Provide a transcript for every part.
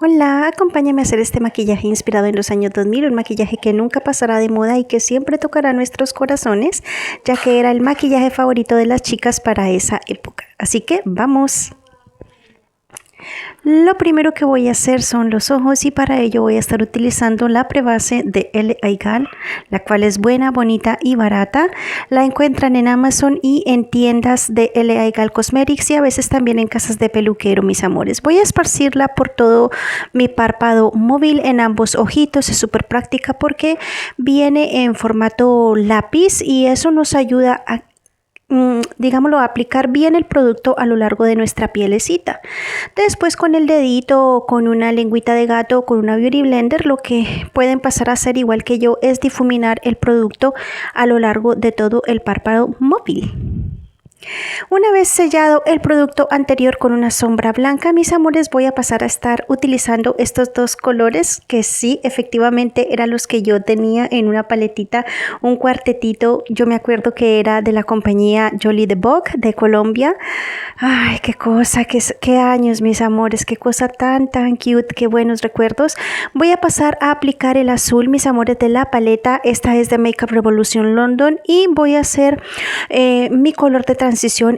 Hola, acompáñame a hacer este maquillaje inspirado en los años 2000, un maquillaje que nunca pasará de moda y que siempre tocará nuestros corazones, ya que era el maquillaje favorito de las chicas para esa época. Así que vamos. Lo primero que voy a hacer son los ojos y para ello voy a estar utilizando la prebase de L.A. Gal, la cual es buena, bonita y barata. La encuentran en Amazon y en tiendas de L.A. Gal Cosmetics y a veces también en casas de peluquero, mis amores. Voy a esparcirla por todo mi párpado móvil en ambos ojitos. Es súper práctica porque viene en formato lápiz y eso nos ayuda a digámoslo, aplicar bien el producto a lo largo de nuestra pielecita. Después con el dedito, con una lengüita de gato, con una beauty blender, lo que pueden pasar a hacer igual que yo es difuminar el producto a lo largo de todo el párpado móvil. Una vez sellado el producto anterior con una sombra blanca, mis amores, voy a pasar a estar utilizando estos dos colores que sí, efectivamente eran los que yo tenía en una paletita, un cuartetito. Yo me acuerdo que era de la compañía Jolie de Boc de Colombia. Ay, qué cosa, qué años, mis amores, qué cosa tan cute, qué buenos recuerdos. Voy a pasar a aplicar el azul, mis amores, de la paleta. Esta es de Makeup Revolution London y voy a hacer mi color de transición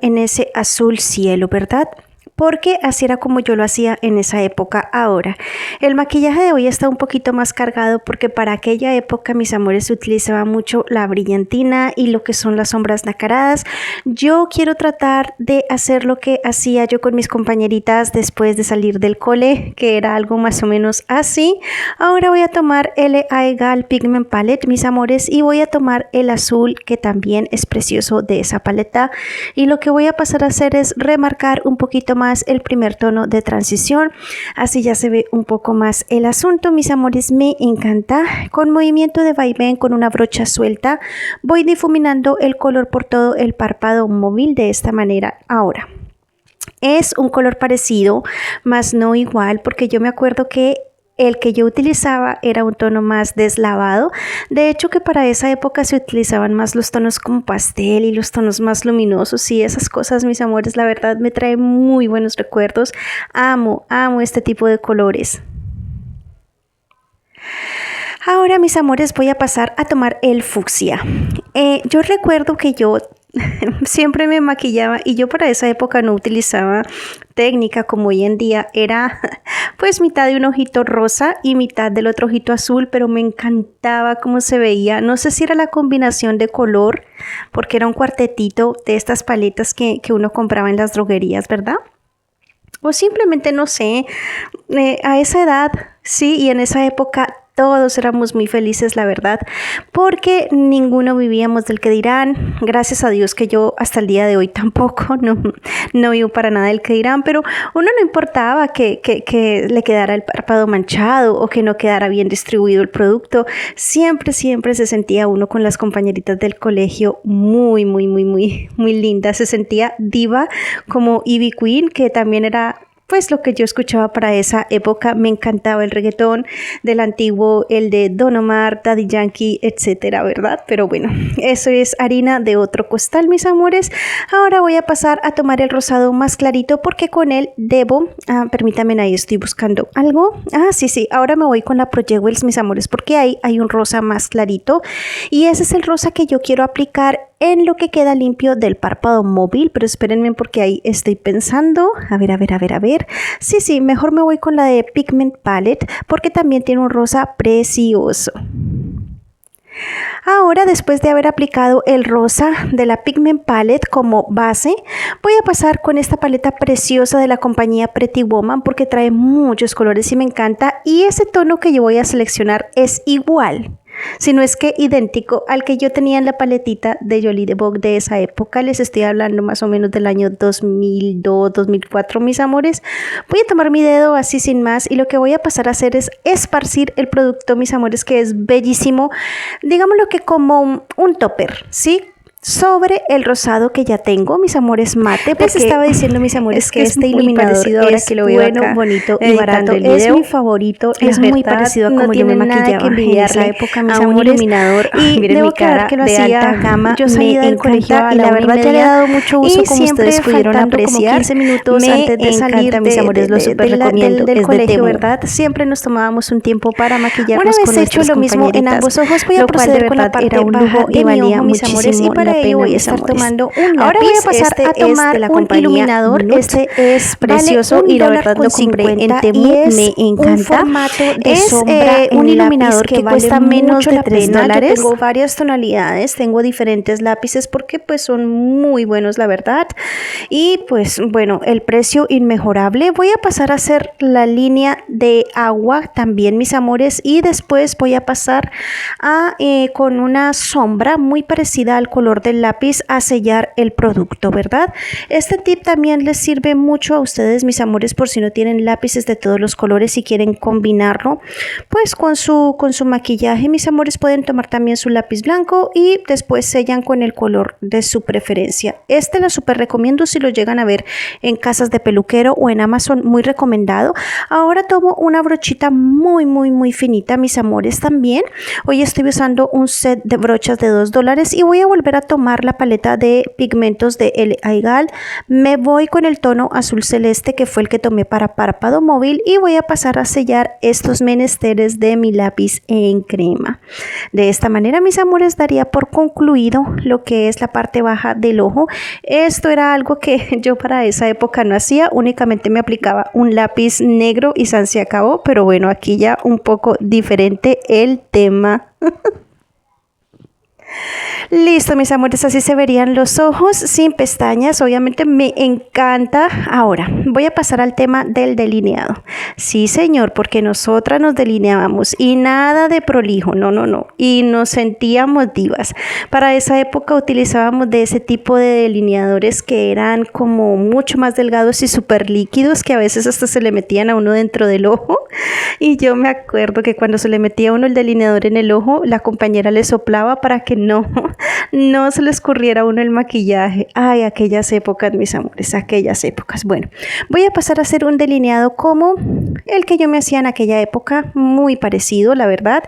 en ese azul cielo, ¿verdad? Porque así era como yo lo hacía en esa época. Ahora, el maquillaje de hoy está un poquito más cargado porque para aquella época, mis amores, se utilizaba mucho la brillantina y lo que son las sombras nacaradas. Yo quiero tratar de hacer lo que hacía yo con mis compañeritas después de salir del cole, que era algo más o menos así. Ahora voy a tomar el Gal Pigment Palette, mis amores, y voy a tomar el azul, que también es precioso, de esa paleta. Y lo que voy a pasar a hacer es remarcar un poquito más el primer tono de transición, así ya se ve un poco más el asunto, mis amores. Me encanta. Con movimiento de vaivén, con una brocha suelta, voy difuminando el color por todo el párpado móvil de esta manera. Ahora, es un color parecido, más no igual, porque yo me acuerdo que el que yo utilizaba era un tono más deslavado. De hecho, que para esa época se utilizaban más los tonos como pastel y los tonos más luminosos y esas cosas, mis amores, la verdad me trae muy buenos recuerdos. Amo este tipo de colores. Ahora, mis amores, voy a pasar a tomar el fucsia. Yo recuerdo que yo siempre me maquillaba y yo para esa época no utilizaba técnica como hoy en día. Era pues mitad de un ojito rosa y mitad del otro ojito azul, pero me encantaba cómo se veía. No sé si era la combinación de color, porque era un cuartetito de estas paletas que uno compraba en las droguerías, ¿verdad? O simplemente no sé, a esa edad, sí, y en esa época todos éramos muy felices, la verdad, porque ninguno vivíamos del que dirán. Gracias a Dios que yo hasta el día de hoy tampoco, no vivo para nada del que dirán, pero uno no importaba que le quedara el párpado manchado o que no quedara bien distribuido el producto. Siempre se sentía uno con las compañeritas del colegio muy linda. Se sentía diva como Ivy Queen, que también era pues lo que yo escuchaba para esa época. Me encantaba el reggaetón del antiguo, el de Don Omar, Daddy Yankee, etcétera, ¿verdad? Pero bueno, eso es harina de otro costal, mis amores. Ahora voy a pasar a tomar el rosado más clarito porque con él debo, permítanme, ahí estoy buscando algo. Sí, ahora me voy con la Pro Jewels, mis amores, porque ahí hay un rosa más clarito y ese es el rosa que yo quiero aplicar en lo que queda limpio del párpado móvil, pero espérenme porque ahí estoy pensando. A ver. Sí, mejor me voy con la de Pigment Palette porque también tiene un rosa precioso. Ahora, después de haber aplicado el rosa de la Pigment Palette como base, voy a pasar con esta paleta preciosa de la compañía Pretty Woman porque trae muchos colores y me encanta. Y ese tono que yo voy a seleccionar es igual, si no es que idéntico al que yo tenía en la paletita de Jolie de Boc de esa época. Les estoy hablando más o menos del año 2002, 2004, mis amores. Voy a tomar mi dedo así sin más y lo que voy a pasar a hacer es esparcir el producto, mis amores, que es bellísimo. Digámoslo que como un topper, ¿sí? sobre el rosado que ya tengo, mis amores, mate. Pues estaba diciendo, mis amores, que este iluminador es que lo veo bueno, acá, bonito y barato. Es mi favorito. Es muy parecido a como yo me maquillaba en esa época, mis amores. Iluminador. Y debo aclarar que lo hacía alta gama. Yo salía del colegio y la verdad ya le he dado mucho uso, como ustedes pudieron apreciar. 15 minutos antes de salir, mis amores, lo súper recomiendo. Del colegio, ¿verdad? Siempre nos tomábamos un tiempo para maquillarnos con nuestras compañeritas. Una vez hecho lo mismo en ambos ojos, voy a proceder con la parte baja y valía muchísimo la pena. Voy a estar tomando un lápiz. Ahora voy a pasar a tomar un iluminador. Este es precioso y la verdad lo compré en Temu, me encanta. Es un iluminador que cuesta menos de $3. Yo tengo varias tonalidades, tengo diferentes lápices porque pues son muy buenos, la verdad. Y pues bueno, el precio inmejorable. Voy a pasar a hacer la línea de agua también, mis amores, y después voy a pasar a con una sombra muy parecida al color del lápiz a sellar el producto, ¿verdad? Este tip también les sirve mucho a ustedes, mis amores, por si no tienen lápices de todos los colores y quieren combinarlo pues con su maquillaje, mis amores, pueden tomar también su lápiz blanco y después sellan con el color de su preferencia. Este lo súper recomiendo si lo llegan a ver en casas de peluquero o en Amazon, muy recomendado. Ahora tomo una brochita muy finita, mis amores, también. Hoy estoy usando un set de brochas de $2 y voy a volver a tomar la paleta de pigmentos de L. Aigal. Me voy con el tono azul celeste, que fue el que tomé para párpado móvil, y voy a pasar a sellar estos menesteres de mi lápiz en crema. De esta manera, mis amores, daría por concluido lo que es la parte baja del ojo. Esto era algo que yo para esa época no hacía, únicamente me aplicaba un lápiz negro y se acabó, pero bueno, aquí ya un poco diferente el tema. Listo, mis amores, así se verían los ojos sin pestañas. Obviamente me encanta. Ahora voy a pasar al tema del delineado. Sí, señor, porque nosotras nos delineábamos y nada de prolijo, no, y nos sentíamos divas. Para esa época utilizábamos de ese tipo de delineadores que eran como mucho más delgados y súper líquidos, que a veces hasta se le metían a uno dentro del ojo. Y yo me acuerdo que cuando se le metía a uno el delineador en el ojo, la compañera le soplaba para que no se le escurriera a uno el maquillaje. Ay, aquellas épocas, mis amores, aquellas épocas. Bueno, voy a pasar a hacer un delineado como el que yo me hacía en aquella época, muy parecido, la verdad.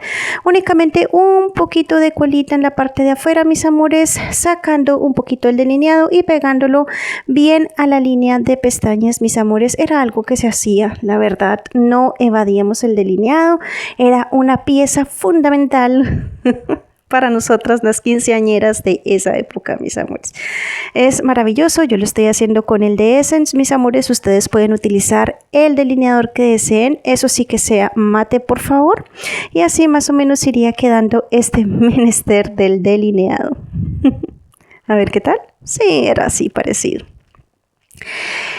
Únicamente un poquito de colita en la parte de afuera, mis amores, sacando un poquito el delineado y pegándolo bien a la línea de pestañas, mis amores. Era algo que se hacía, la verdad, no evadíamos el delineado, era una pieza fundamental para nosotras las quinceañeras de esa época, mis amores. Es maravilloso, yo lo estoy haciendo con el de Essence, mis amores. Ustedes pueden utilizar el delineador que deseen, eso sí que sea mate, por favor. Y así más o menos iría quedando este menester del delineado. A ver qué tal. Sí, era así parecido.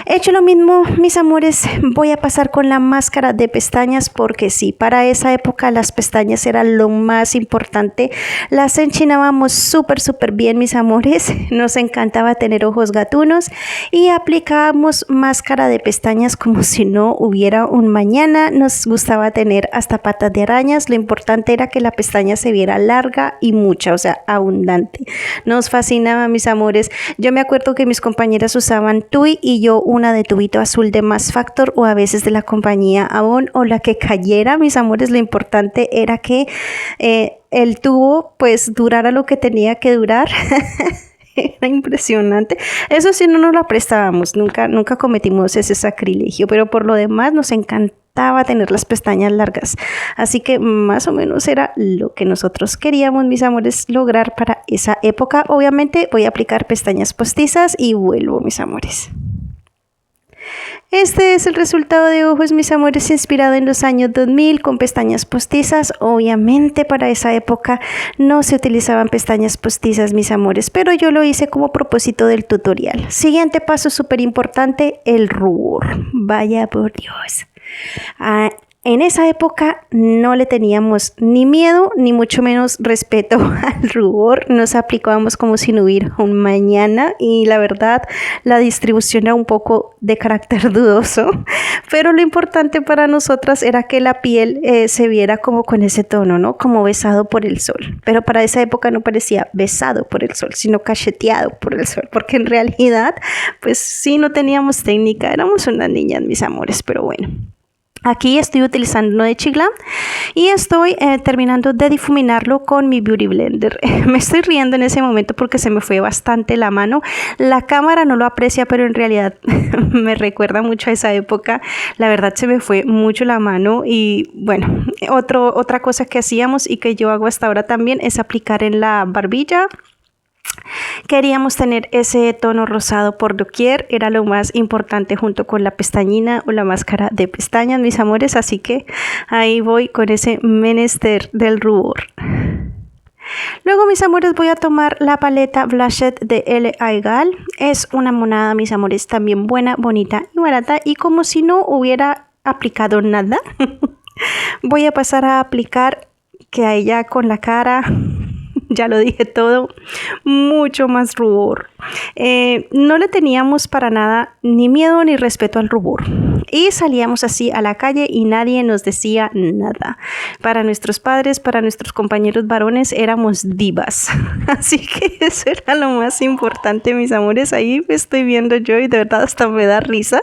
Hecho lo mismo, mis amores, voy a pasar con la máscara de pestañas porque sí, para esa época las pestañas eran lo más importante. Las enchinábamos súper bien, mis amores. Nos encantaba tener ojos gatunos y aplicábamos máscara de pestañas como si no hubiera un mañana. Nos gustaba tener hasta patas de arañas. Lo importante era que la pestaña se viera larga y mucha, o sea, abundante. Nos fascinaba, mis amores. Yo me acuerdo que mis compañeras usaban Tui y yo una de tubito azul de Max Factor, o a veces de la compañía Avon, o la que cayera, mis amores. Lo importante era que el tubo pues durara lo que tenía que durar. Era impresionante. Eso sí, no nos lo prestábamos, nunca cometimos ese sacrilegio, pero por lo demás nos encantaba tener las pestañas largas, así que más o menos era lo que nosotros queríamos, mis amores, lograr para esa época. Obviamente voy a aplicar pestañas postizas y vuelvo, mis amores. Este es el resultado de ojos, mis amores, inspirado en los años 2000 con pestañas postizas. Obviamente para esa época no se utilizaban pestañas postizas, mis amores, pero yo lo hice como propósito del tutorial. Siguiente paso súper importante, el rubor. Vaya por Dios. En esa época no le teníamos ni miedo ni mucho menos respeto al rubor. Nos aplicábamos como si no hubiera un mañana y la verdad la distribución era un poco de carácter dudoso, pero lo importante para nosotras era que la piel se viera como con ese tono, ¿no? Como besado por el sol. Pero para esa época no parecía besado por el sol, sino cacheteado por el sol, porque en realidad pues sí no teníamos técnica, éramos unas niñas, mis amores, pero bueno. Aquí estoy utilizando uno de Chiglam y estoy terminando de difuminarlo con mi Beauty Blender. Me estoy riendo en ese momento porque se me fue bastante la mano. La cámara no lo aprecia, pero en realidad me recuerda mucho a esa época. La verdad se me fue mucho la mano y bueno, otra cosa que hacíamos y que yo hago hasta ahora también es aplicar en la barbilla. Queríamos tener ese tono rosado por doquier, era lo más importante junto con la pestañina o la máscara de pestañas, mis amores, así que ahí voy con ese menester del rubor. Luego, mis amores, voy a tomar la paleta Blushed de L. Aigal. Es una monada, mis amores, también buena, bonita y barata, y como si no hubiera aplicado nada, voy a pasar a aplicar que a ella con la cara... Ya lo dije todo, mucho más rubor. No le teníamos para nada ni miedo ni respeto al rubor. Y salíamos así a la calle y nadie nos decía nada. Para nuestros padres, para nuestros compañeros varones, éramos divas. Así que eso era lo más importante, mis amores. Ahí me estoy viendo yo y de verdad hasta me da risa.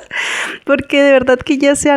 Porque de verdad que ya se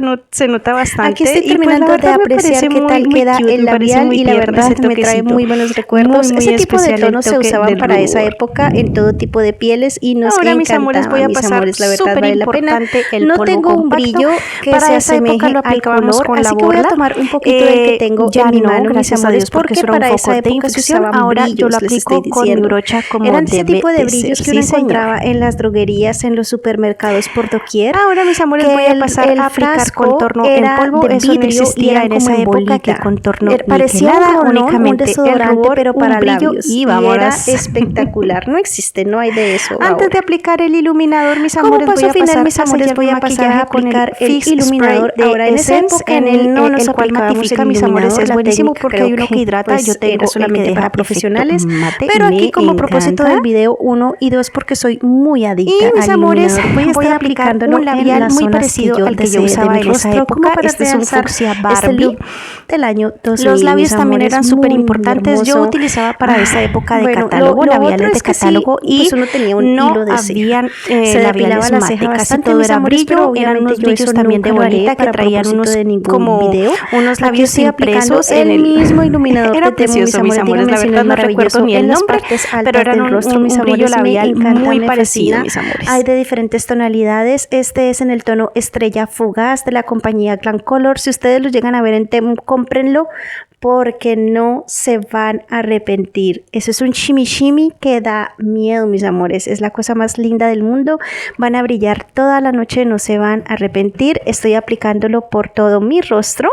nota bastante. Aquí estoy terminando de apreciar qué tal queda el labial y la verdad me trae muy buenos recuerdos. Ese tipo de tonos se usaban para esa época en todo tipo de pieles y nos ahora, mis amores, voy a pasar la verdad vale la pena. No tengo un brillo que para se esa época lo aplicábamos color, con la así que voy a tomar un poquito del que tengo ya en mi no, mano, mis amores, porque para esa época se usaban ahora brillos, yo lo les aplico estoy con mi diciendo. brocha como Eran debe ese tipo de de brillos ser, que uno sí, encontraba en las droguerías, en los supermercados por doquier. Ahora, mis amores, voy a pasar a aplicar contorno en polvo. Eso no existía en esa época, que contorno parecía únicamente un desodorante, rubor, pero para brillo labios, y era espectacular. No existe, no hay de eso. Antes de aplicar el iluminador, mis amores, voy a pasar, mis amores, voy a pasar a aplicar el iluminador de ahora en esa Essence, época en el cual matifica, mis amores, es buenísimo porque hay uno que hidrata. Yo tengo solamente para profesionales, pero aquí como propósito del video, 1 y 2 porque soy muy adicta. Y mis amores, voy a estar aplicando un labial muy parecido al que yo usaba en esa época. Este es un fucsia Barbie del año 2000. Los labios también eran súper importantes. Yo utilizaba para esa época de catálogo, labiales de catálogo, y uno tenía un hilo de habían se labiales la ceja mate, casi bastante, todo mis era amores, brillo, pero eran unos obviamente yo brillos eso también de nunca lo haré bolita que para traían propósito unos de ningún como video. unos Aquí labios estoy aplicando impresos en el mismo iluminador era que tengo, precioso, mis amores, la verdad no recuerdo ni el nombre, pero eran un brillo labial muy parecido, mis amores. Hay de diferentes tonalidades. Este es en el tono Estrella Fugaz de la compañía Glam Color. Si ustedes lo llegan a ver en Temu, cómprenlo porque no se van a arrepentir. Eso es un shimmy shimmy que da miedo, mis amores. Es la cosa más linda del mundo. Van a brillar toda la noche, no se van a arrepentir. Estoy aplicándolo por todo mi rostro.